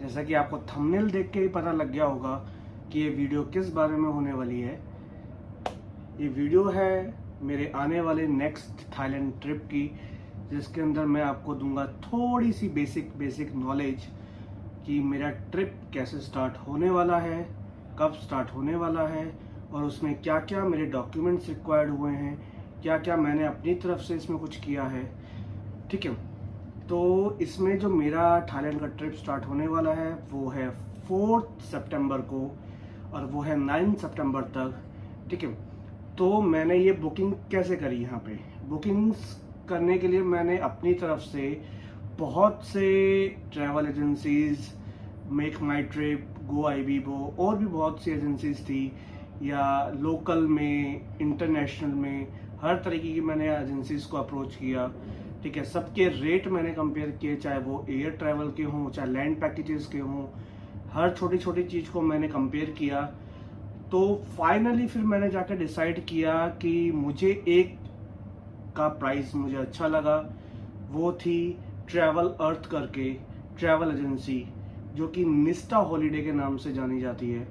जैसा कि आपको थंबनेल देख के ही पता लग गया होगा कि ये वीडियो किस बारे में होने वाली है। ये वीडियो है मेरे आने वाले नेक्स्ट थाईलैंड ट्रिप की, जिसके अंदर मैं आपको दूंगा थोड़ी सी बेसिक नॉलेज कि मेरा ट्रिप कैसे स्टार्ट होने वाला है, कब स्टार्ट होने वाला है और उसमें क्या क्या मेरे डॉक्यूमेंट्स रिक्वायर्ड हुए हैं, क्या क्या मैंने अपनी तरफ से इसमें कुछ किया है। ठीक है, तो इसमें जो मेरा थाईलैंड का ट्रिप स्टार्ट होने वाला है वो है 4 सितंबर को और वो है 9 सितंबर तक। ठीक है, तो मैंने ये बुकिंग कैसे करी, यहाँ पे बुकिंग्स करने के लिए मैंने अपनी तरफ से बहुत से ट्रैवल एजेंसीज, मेक माई ट्रिप, गो आईबीबो और भी बहुत सी एजेंसीज थी, या लोकल में, इंटरनेशनल में, हर तरीके की मैंने एजेंसीज को अप्रोच किया। ठीक है, सबके रेट मैंने कंपेयर किए, चाहे वो एयर ट्रैवल के हों, चाहे लैंड पैकेजेस के हों, हर छोटी छोटी चीज़ को मैंने कंपेयर किया। तो फाइनली फिर मैंने जाकर डिसाइड किया कि मुझे एक का प्राइस मुझे अच्छा लगा, वो थी ट्रैवल अर्थ करके ट्रैवल एजेंसी, जो कि निस्टा हॉलीडे के नाम से जानी जाती है।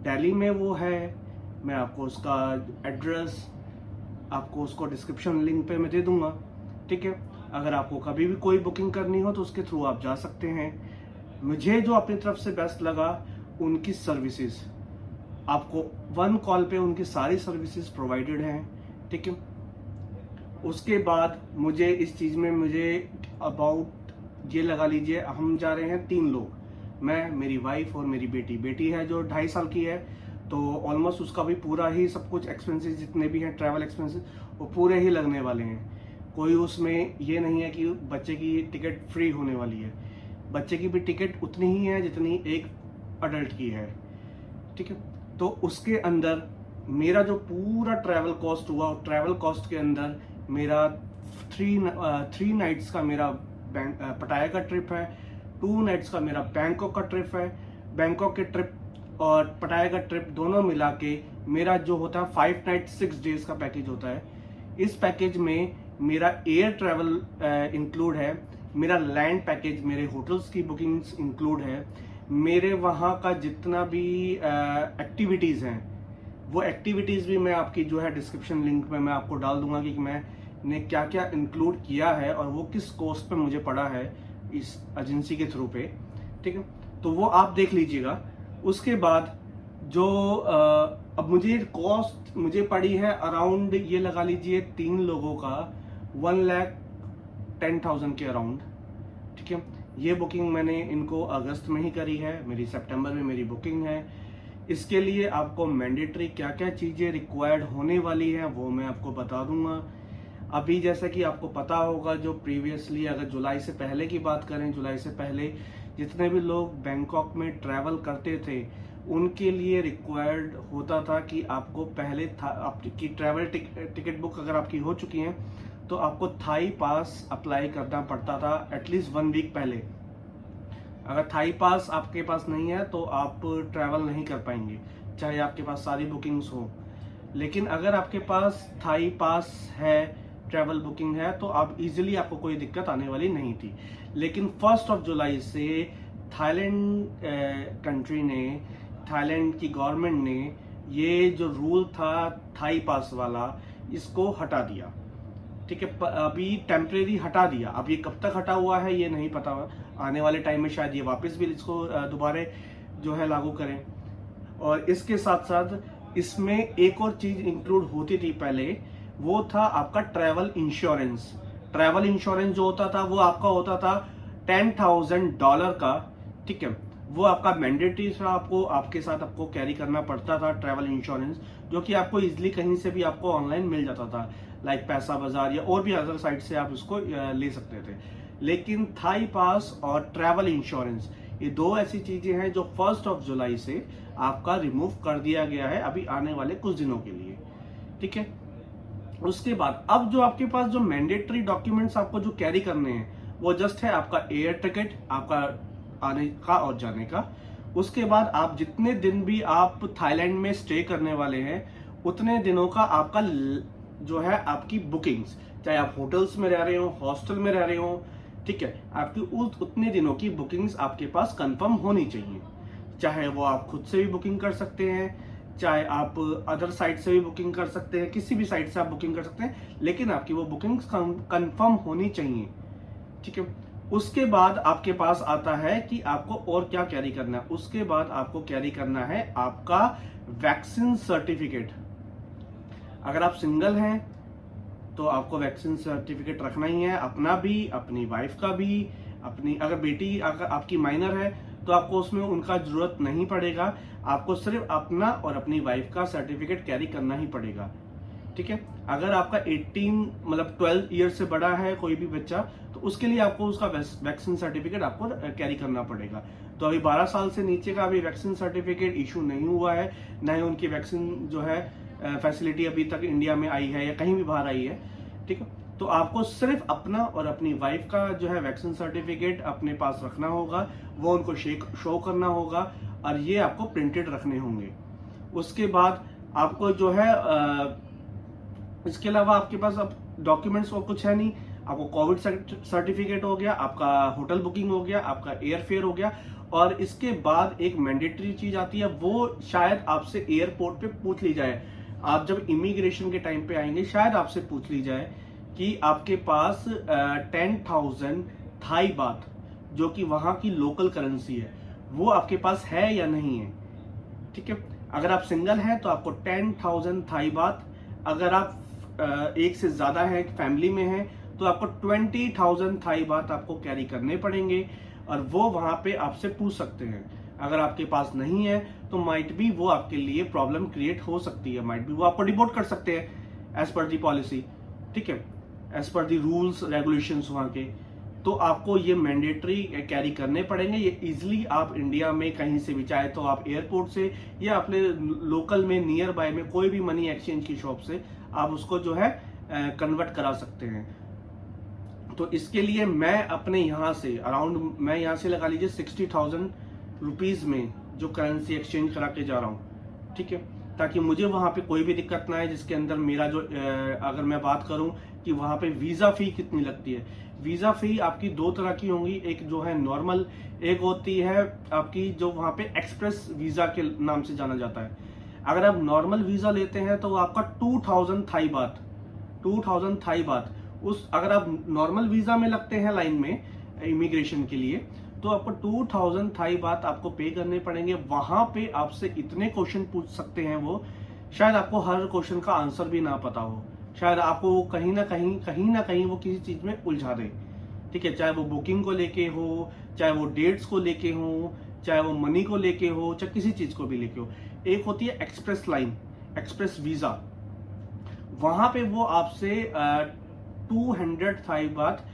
दिल्ली में वो है। मैं आपको उसका एड्रेस, आपको उसको डिस्क्रिप्शन लिंक पे मैं दे दूंगा। ठीक है, अगर आपको कभी भी कोई बुकिंग करनी हो तो उसके थ्रू आप जा सकते हैं। मुझे जो अपनी तरफ से बेस्ट लगा, उनकी सर्विसेज, आपको 1 कॉल पे उनकी सारी सर्विसेज प्रोवाइडेड हैं। ठीक है, उसके बाद मुझे इस चीज़ में मुझे अबाउट ये लगा लीजिए, हम जा रहे हैं 3 लोग, मैं, मेरी वाइफ और मेरी बेटी है जो 2.5 साल की है। तो ऑलमोस्ट उसका भी पूरा ही सब कुछ एक्सपेंसेस जितने भी हैं ट्रैवल एक्सपेंसेस वो पूरे ही लगने वाले हैं। कोई उसमें ये नहीं है कि बच्चे की टिकट फ्री होने वाली है, बच्चे की भी टिकट उतनी ही है जितनी एक अडल्ट की है। ठीक है, तो उसके अंदर मेरा जो पूरा ट्रैवल कॉस्ट हुआ, ट्रैवल कॉस्ट के अंदर मेरा 3 नाइट्स का मेरा पटाया का ट्रिप है, 2 नाइट्स का मेरा बैंकॉक का ट्रिप है। बैंकॉक के ट्रिप और पटाया का ट्रिप दोनों मिला के मेरा जो होता है 5 नाइट 6 डेज का पैकेज होता है। इस पैकेज में मेरा एयर ट्रैवल इंक्लूड है, मेरा लैंड पैकेज, मेरे होटल्स की बुकिंग्स इंक्लूड है, मेरे वहाँ का जितना भी एक्टिविटीज़ हैं वो एक्टिविटीज़ भी मैं आपकी जो है डिस्क्रिप्शन लिंक में मैं आपको डाल दूंगा कि मैंने क्या क्या इंक्लूड किया है और वो किस कॉस्ट पे मुझे पड़ा है इस एजेंसी के थ्रू पे। ठीक है, तो वो आप देख लीजिएगा। उसके बाद जो अब मुझे कॉस्ट मुझे पड़ी है अराउंड, ये लगा लीजिए 3 लोगों का 1,10,000 के अराउंड। ठीक है, ये बुकिंग मैंने इनको अगस्त में ही करी है, मेरी सितंबर में मेरी बुकिंग है। इसके लिए आपको मैंडेटरी क्या क्या चीज़ें रिक्वायर्ड होने वाली हैं वो मैं आपको बता दूंगा। अभी जैसा कि आपको पता होगा, जो प्रीवियसली अगर जुलाई से पहले की बात करें, जुलाई से पहले जितने भी लोग बैंकॉक में ट्रैवल करते थे उनके लिए रिक्वायर्ड होता था कि आपको पहले आपकी ट्रैवल टिकट बुक अगर आपकी हो चुकी है तो आपको थाई पास अप्लाई करना पड़ता था एटलीस्ट 1 वीक पहले। अगर थाई पास आपके पास नहीं है तो आप ट्रैवल नहीं कर पाएंगे, चाहे आपके पास सारी बुकिंग्स हो। लेकिन अगर आपके पास थाई पास है, ट्रैवल बुकिंग है, तो आप इजीली, आपको कोई दिक्कत आने वाली नहीं थी। लेकिन 1 जुलाई से थाईलैंड कंट्री ने, थाईलैंड की गवर्नमेंट ने ये जो रूल था थाई पास वाला, इसको हटा दिया। ठीक है, अभी टेम्परेरी हटा दिया। अब ये कब तक हटा हुआ है ये नहीं पता, आने वाले टाइम में शायद ये वापस भी इसको दोबारा जो है लागू करें। और इसके साथ साथ इसमें एक और चीज इंक्लूड होती थी पहले, वो था आपका ट्रैवल इंश्योरेंस। ट्रैवल इंश्योरेंस जो होता था वो आपका होता था $10,000 का। ठीक है, वो आपका मैंडेटरी था, आपको आपके साथ आपको कैरी करना पड़ता था ट्रैवल इंश्योरेंस, जो कि आपको इजीली कहीं से भी आपको ऑनलाइन मिल जाता था, लाइक पैसा बाजार या और भी अदर साइट से आप उसको ले सकते थे। लेकिन थाई पास और ट्रैवल इंश्योरेंस, ये 2 ऐसी चीजें हैं जो 1 जुलाई से आपका रिमूव कर दिया गया है अभी आने वाले कुछ दिनों के लिए। ठीक है, उसके बाद अब जो आपके पास जो मैंडेटरी डॉक्यूमेंट्स आपको जो कैरी करने हैं वो जस्ट है आपका एयर टिकट, आपका आने का और जाने का। उसके बाद आप जितने दिन भी आप थाईलैंड में स्टे करने वाले हैं उतने दिनों का आपका जो है आपकी बुकिंग्स, चाहे आप होटल्स में रह रहे हो, हॉस्टल में रह रहे हो, ठीक है, आपकी उतने दिनों की बुकिंग्स आपके पास कंफर्म होनी चाहिए। चाहे वो आप खुद से भी बुकिंग कर सकते हैं, चाहे आप अदर साइट से भी बुकिंग कर सकते हैं, किसी भी साइट से आप बुकिंग कर सकते हैं, लेकिन आपकी वो बुकिंग्स कंफर्म होनी चाहिए। ठीक है, उसके बाद आपके पास आता है कि आपको और क्या कैरी करना है। उसके बाद आपको कैरी करना है आपका वैक्सीन सर्टिफिकेट। अगर आप सिंगल हैं तो आपको वैक्सीन सर्टिफिकेट रखना ही है, अपना भी, अपनी वाइफ का भी, अपनी अगर बेटी अगर आपकी माइनर है तो आपको उसमें उनका जरूरत नहीं पड़ेगा, आपको सिर्फ अपना और अपनी वाइफ का सर्टिफिकेट कैरी करना ही पड़ेगा। ठीक है, अगर आपका 18 मतलब 12 ईयर से बड़ा है कोई भी बच्चा, तो उसके लिए आपको उसका वैक्सीन सर्टिफिकेट आपको कैरी करना पड़ेगा। तो अभी 12 साल से नीचे का अभी वैक्सीन सर्टिफिकेट इशू नहीं हुआ है, ना ही उनकी वैक्सीन जो है फैसिलिटी अभी तक इंडिया में आई है या कहीं भी बाहर आई है। ठीक है, तो आपको सिर्फ अपना और अपनी वाइफ का जो है वैक्सीन सर्टिफिकेट अपने पास रखना होगा, वो उनको शो करना होगा और ये आपको प्रिंटेड रखने होंगे। उसके बाद आपको जो है इसके अलावा आपके पास अब डॉक्यूमेंट्स और कुछ है नहीं। आपको कोविड सर्टिफिकेट हो गया, आपका होटल बुकिंग हो गया, आपका एयर फेयर हो गया, और इसके बाद एक मैंडेटरी चीज आती है, वो शायद आपसे एयरपोर्ट पे पूछ ली जाए। आप जब इमिग्रेशन के टाइम पे आएंगे शायद आपसे पूछ ली जाए कि आपके पास 10,000 थाई बात, जो कि वहां की लोकल करेंसी है, वो आपके पास है या नहीं है। ठीक है, अगर आप सिंगल हैं तो आपको 10,000 थाई बात, अगर आप एक से ज्यादा है, फैमिली में है, तो आपको 20,000 थाई बात आपको कैरी करने पड़ेंगे, और वो वहां पे आपसे पूछ सकते हैं। अगर आपके पास नहीं है तो माइट बी वो आपके लिए प्रॉब्लम क्रिएट हो सकती है, माइट बी वो आपको डिपोर्ट कर सकते हैं एज पर दी पॉलिसी। ठीक है, एज पर दी रूल्स रेगुलेशंस वहां के। तो आपको ये मैंडेटरी कैरी करने पड़ेंगे। ये इजिली आप इंडिया में कहीं से भी, चाहे तो आप एयरपोर्ट से या अपने लोकल में नियर बाय में कोई भी मनी एक्सचेंज की शॉप से आप उसको जो है कन्वर्ट करा सकते हैं। तो इसके लिए मैं अपने यहाँ से अराउंड, मैं यहाँ से लगा लीजिए 60,000 रुपीज में जो करेंसी एक्सचेंज करा के जा रहा हूँ। ठीक है, ताकि मुझे वहां पे कोई भी दिक्कत ना आए। जिसके अंदर मेरा जो अगर मैं बात करूं कि वहां पे वीजा फी कितनी लगती है, वीजा फी आपकी दो तरह की होंगी, एक जो है नॉर्मल, एक होती है आपकी जो वहां पे एक्सप्रेस वीजा के नाम से जाना जाता है। अगर आप नॉर्मल वीजा लेते हैं तो आपका 2,000 थाई बात, 2,000 थाई बात उस, अगर आप नॉर्मल वीजा में लगते हैं लाइन में इमिग्रेशन के लिए, तो आपको 2,000 थाई बात आपको पे करने पड़ेंगे। वहां पे आपसे इतने क्वेश्चन पूछ सकते हैं वो, शायद आपको हर क्वेश्चन का आंसर भी ना पता हो, शायद आपको कहीं ना कहीं वो किसी चीज में उलझा दे। ठीक है, चाहे वो बुकिंग को लेके हो, चाहे वो डेट्स को लेके हो, चाहे वो मनी को लेके हो, चाहे किसी चीज को भी लेके हो। एक होती है एक्सप्रेस लाइन, एक्सप्रेस वीजा, वहां पे वो आपसे 200 थाई बात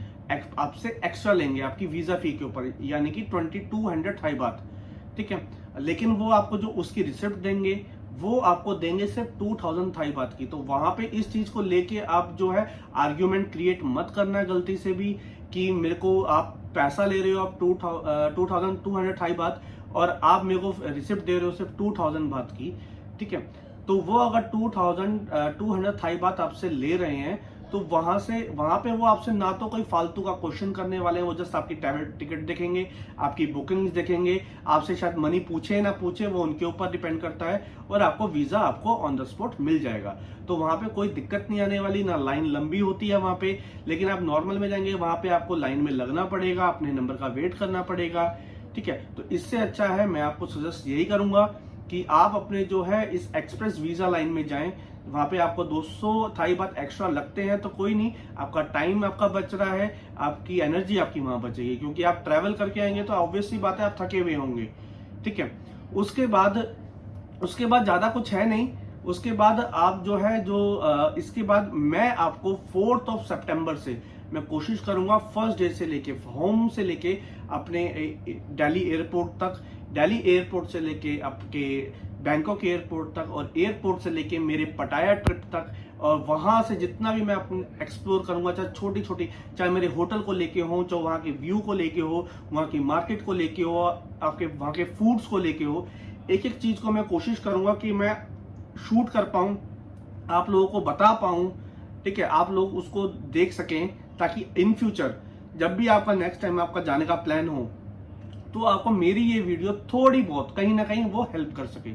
आपसे एक्स्ट्रा लेंगे आपकी वीजा फी के ऊपर, यानी कि 2200 थाई बात। ठीक है, लेकिन वो आपको जो उसकी रिसिप्ट देंगे वो आपको देंगे सिर्फ 2,000 थाई बात की। तो वहां पे इस चीज को लेके आप जो है आर्ग्यूमेंट क्रिएट मत करना गलती से भी कि मेरे को आप पैसा ले रहे हो आप 2,200 थाई बात और आप मेरे को रिसिप्ट दे रहे हो सिर्फ 2,000 बात की। ठीक है, तो वो अगर 2,200 थाई बात आपसे ले रहे हैं तो वहां पे वो आपसे ना तो कोई फालतू का क्वेश्चन करने वाले हैं, वो जस्ट आपकी टिकट देखेंगे, आपकी बुकिंग्स देखेंगे, आपसे शायद मनी पूछे ना पूछे वो उनके ऊपर डिपेंड करता है, और आपको वीजा आपको ऑन द स्पॉट मिल जाएगा। तो वहां पे कोई दिक्कत नहीं आने वाली, ना लाइन लंबी होती है वहां पे। लेकिन आप नॉर्मल में जाएंगे वहां पे आपको लाइन में लगना पड़ेगा, अपने नंबर का वेट करना पड़ेगा। ठीक है, तो इससे अच्छा है, मैं आपको सजेस्ट यही करूंगा कि आप अपने जो है इस एक्सप्रेस वीजा लाइन में जाएं। वहां पे आपको 200 थाई बात एक्स्ट्रा लगते हैं तो कोई नहीं, आपका टाइम आपका बच रहा है, आपकी एनर्जी आपकी वहां बचेगी, क्योंकि आप ट्रैवल करके आएंगे तो ऑब्वियसली बात है आप थके हुए होंगे। ठीक है, उसके बाद ज्यादा कुछ है नहीं। उसके बाद आप जो है इसके बाद मैं आपको 4 सितंबर से मैं कोशिश करूंगा फर्स्ट डे से लेके होम से लेके अपने दिल्ली एयरपोर्ट तक, दिल्ली एयरपोर्ट से लेके आपके बैंकॉक एयरपोर्ट तक, और एयरपोर्ट से लेके मेरे पटाया ट्रिप तक, और वहां से जितना भी मैं एक्सप्लोर करूंगा, चाहे छोटी छोटी, चाहे मेरे होटल को लेके हो, चाहे वहां के व्यू को लेके हो, वहां की मार्केट को लेके हो, आपके वहां के फूड्स को लेके हो, एक एक चीज को मैं कोशिश करूंगा कि मैं शूट कर पाऊं, आप लोगों को बता पाऊं। ठीक है, आप लोग उसको देख सकें, ताकि इन फ्यूचर जब भी आपका नेक्स्ट टाइम आपका जाने का प्लान हो तो आपको मेरी ये वीडियो थोड़ी बहुत कहीं ना कहीं वो हेल्प कर सके।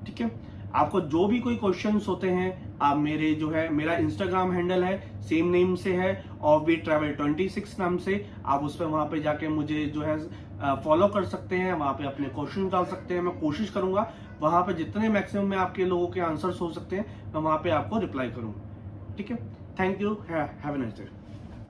ठीक है, आपको जो भी कोई क्वेश्चंस होते हैं आप मेरे जो है मेरा इंस्टाग्राम हैंडल है सेम नेम से है ऑफबीट ट्रैवल 26 नाम से, आप उस पर वहां पे जाके मुझे जो है फॉलो कर सकते हैं, वहां पे अपने क्वेश्चन डाल सकते हैं। मैं कोशिश करूंगा वहां पे जितने मैक्सिमम में आपके लोगों के आंसर्स हो सकते हैं मैं वहां पे आपको रिप्लाई करूंगा। ठीक है, thank you, have a nice day.